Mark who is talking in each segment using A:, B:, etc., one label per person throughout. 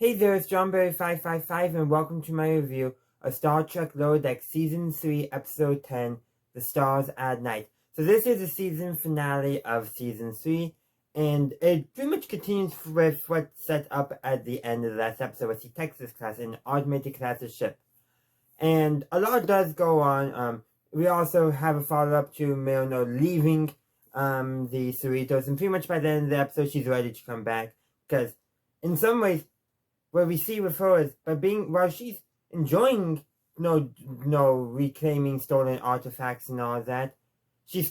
A: Hey there, it's Johnberry555 and welcome to my review of Star Trek Lower Deck Season 3, Episode 10, The Stars at Night. So this is the season finale of Season 3, and it pretty much continues with what's set up at the end of the last episode with the Texas class, an automated class ship. And a lot does go on. We also have a follow-up to Milno leaving the Cerritos, and pretty much by the end of the episode she's ready to come back, because in some ways what we see with her is while she's enjoying reclaiming stolen artifacts and all that, she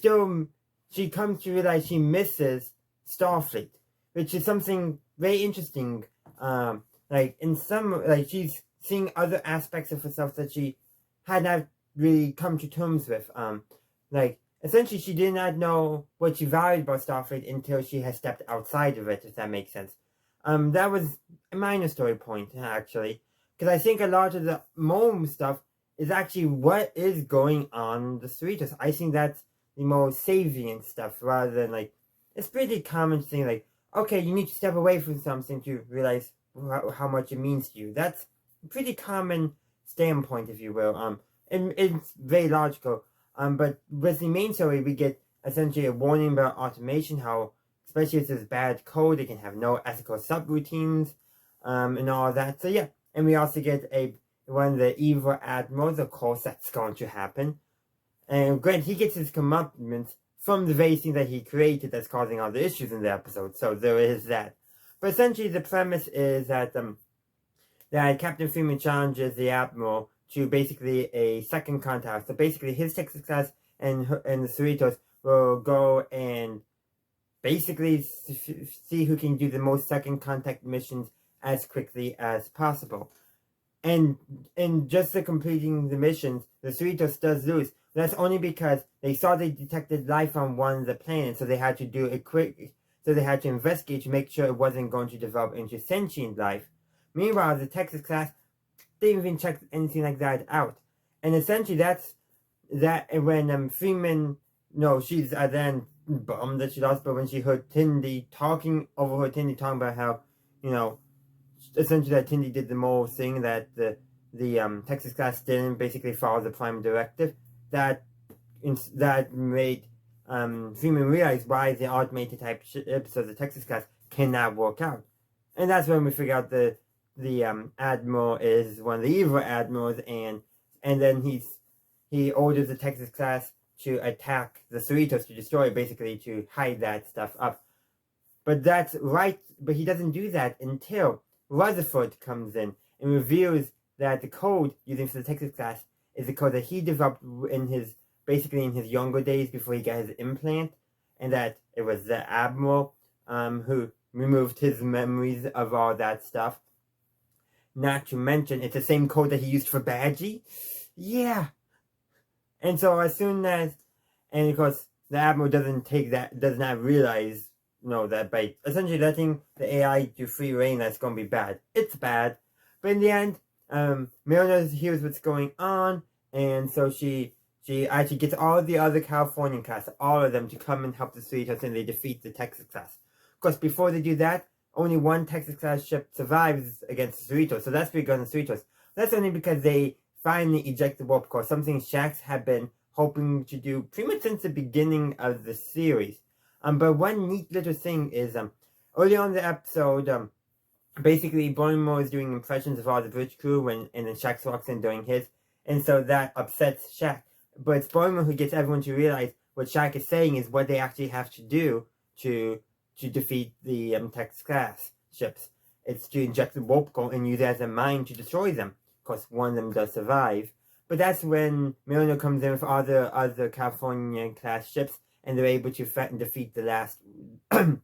A: comes to realize she misses Starfleet, which is something very interesting. She's seeing other aspects of herself that she had not really come to terms with. Essentially she did not know what she valued about Starfleet until she has stepped outside of it, if that makes sense. That was a minor story point, actually, because I think a lot of the Mome stuff is actually what is going on the Cerritos. I think that's the more salient stuff, rather than, it's pretty common thing, okay, you need to step away from something to realize how much it means to you. That's a pretty common standpoint, if you will, and it's very logical, but with the main story, we get essentially a warning about automation, how especially if there's bad code, it can have no ethical subroutines, and all that. So yeah, and we also get one of the evil admirals, of course, that's going to happen. And Grant, he gets his comeuppance from the very thing that he created that's causing all the issues in the episode. So there is that. But essentially, the premise is that Captain Freeman challenges the admiral to basically a second contact. So basically, his Texas class and the Cerritos will go and basically see who can do the most second contact missions as quickly as possible. And just to completing the missions, the Cerritos does lose. That's only because they saw they detected life on one of the planets, so they had to investigate to make sure it wasn't going to develop into sentient life. Meanwhile, the Texas class didn't even check anything like that out. And essentially that's when Freeman, she's then bummed that she lost, but when she heard Tindy talking about how, essentially that Tindy did the more thing that the Texas class didn't basically follow the Prime Directive, that made Freeman realize why the automated type ships of the Texas class cannot work out. And that's when we figure out the admiral is one of the evil admirals, and then he orders the Texas class to attack the Cerritos, to destroy it, basically to hide that stuff up. But that's right, but he doesn't do that until Rutherford comes in and reveals that the code using for the Texas class is the code that he developed in his younger days before he got his implant, and that it was the admiral who removed his memories of all that stuff. Not to mention, it's the same code that he used for Badgie. Yeah. And so as soon as, and of course, the Admiral does not realize, that by essentially letting the AI do free reign, that's going to be bad. It's bad. But in the end, Milner hears what's going on, and so she actually gets all of the other Californian class, all of them, to come and help the Cerritos, and they defeat the Texas class. Of course, before they do that, only one Texas class ship survives against the Cerritos, so that's because the Cerritos. That's only because they finally eject the warp core, something Shax had been hoping to do pretty much since the beginning of the series. But one neat little thing is, early on in the episode, basically Boimler is doing impressions of all the bridge crew and then Shax walks in doing his, and so that upsets Shax. But it's Boimler who gets everyone to realize what Shax is saying is what they actually have to do to defeat the Texas class ships. It's to inject the warp core and use it as a mine to destroy them. Of course, one of them does survive. But that's when Milner comes in with all the other California class ships, and they're able to defeat the last. They're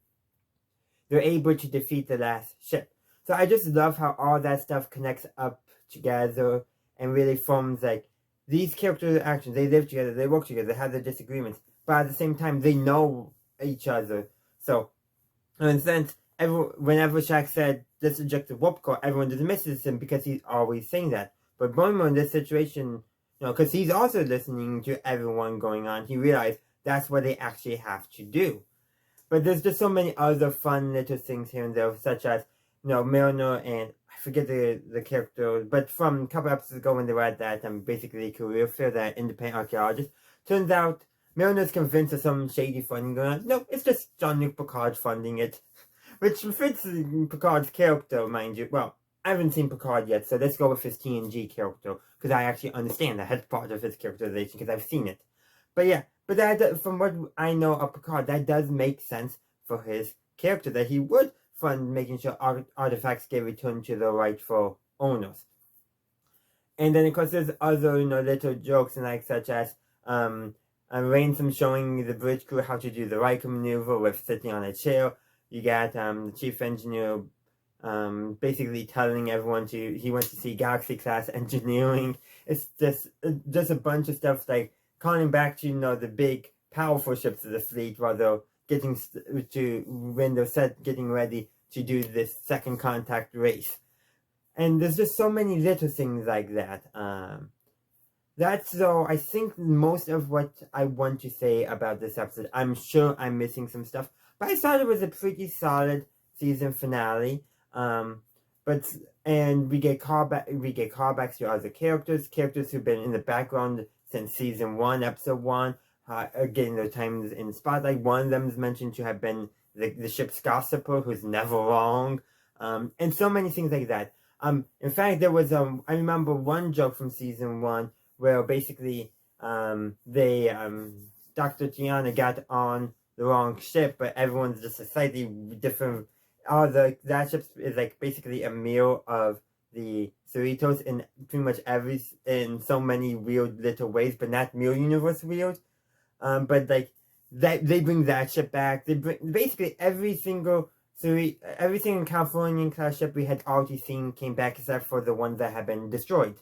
A: able to defeat the last ship. So I just love how all that stuff connects up together and really forms these character actions. They live together, they work together, they have their disagreements, but at the same time they know each other. So in a sense, whenever Shax said let's eject the warp core, everyone dismisses him because he's always saying that. But Boimler in this situation, because he's also listening to everyone going on, he realized that's what they actually have to do. But there's just so many other fun little things here and there, such as Milner and I forget the character, but from a couple episodes ago when they were at that basically career fair, that independent archaeologist, turns out Milner's convinced of some shady funding going on. No, it's just Jean-Luc Picard funding it, which fits Picard's character, mind you. Well, I haven't seen Picard yet, so let's go with his TNG character, because I actually understand that. That's part of his characterization, because I've seen it. But yeah, but that, from what I know of Picard, that does make sense for his character, that he would fund making sure artifacts get returned to the rightful owners. And then, of course, there's other, little jokes, and like, such as, Ransom showing the bridge crew how to do the Riker maneuver with sitting on a chair. You got, the chief engineer, basically telling everyone he wants to see Galaxy class engineering. It's just a bunch of stuff, like calling back to, the big, powerful ships of the fleet, while they're getting ready to do this second contact race. And there's just so many little things like that. That's, though, I think most of what I want to say about this episode. I'm sure I'm missing some stuff, but I thought it was a pretty solid season finale. And we get callbacks to other characters who've been in the background since season 1, episode 1, getting their times in the spotlight. One of them is mentioned to have been the ship's gossiper, who's never wrong, and so many things like that. In fact, there was I remember one joke from season 1 where basically Dr. Gianna got on the wrong ship, but everyone's just a slightly different. That ship is like basically a meal of the Cerritos in pretty much in so many weird little ways, but not Meal Universe weird. But like that, they bring that ship back. They bring basically everything in Californian class ship we had already seen came back, except for the ones that had been destroyed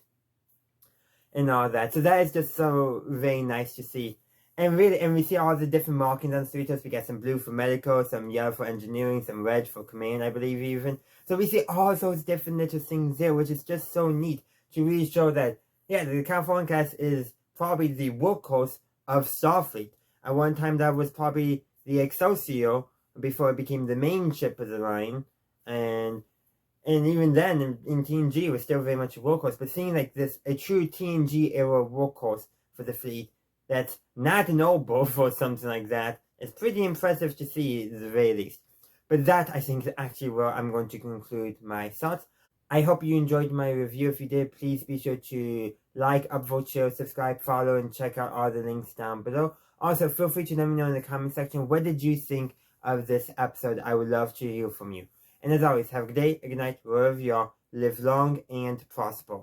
A: and all that. So that is just so very nice to see. And we see all the different markings on Cerritos. We got some blue for medical, some yellow for engineering, some red for command, I believe, even. So we see all those different little things there, which is just so neat to really show that, yeah, the Californian class is probably the workhorse of Starfleet. At one time, that was probably the Excelsior before it became the main ship of the line. And even then, in TNG, it was still very much a workhorse. But seeing like this, a true TNG era workhorse for the fleet, that's not an old buff or something like that, it's pretty impressive to see, at the very least. But that, I think, is actually where I'm going to conclude my thoughts. I hope you enjoyed my review. If you did, please be sure to like, upvote, share, subscribe, follow, and check out all the links down below. Also, feel free to let me know in the comment section, what did you think of this episode? I would love to hear from you. And as always, have a good day, a good night, wherever you are. Live long and prosper.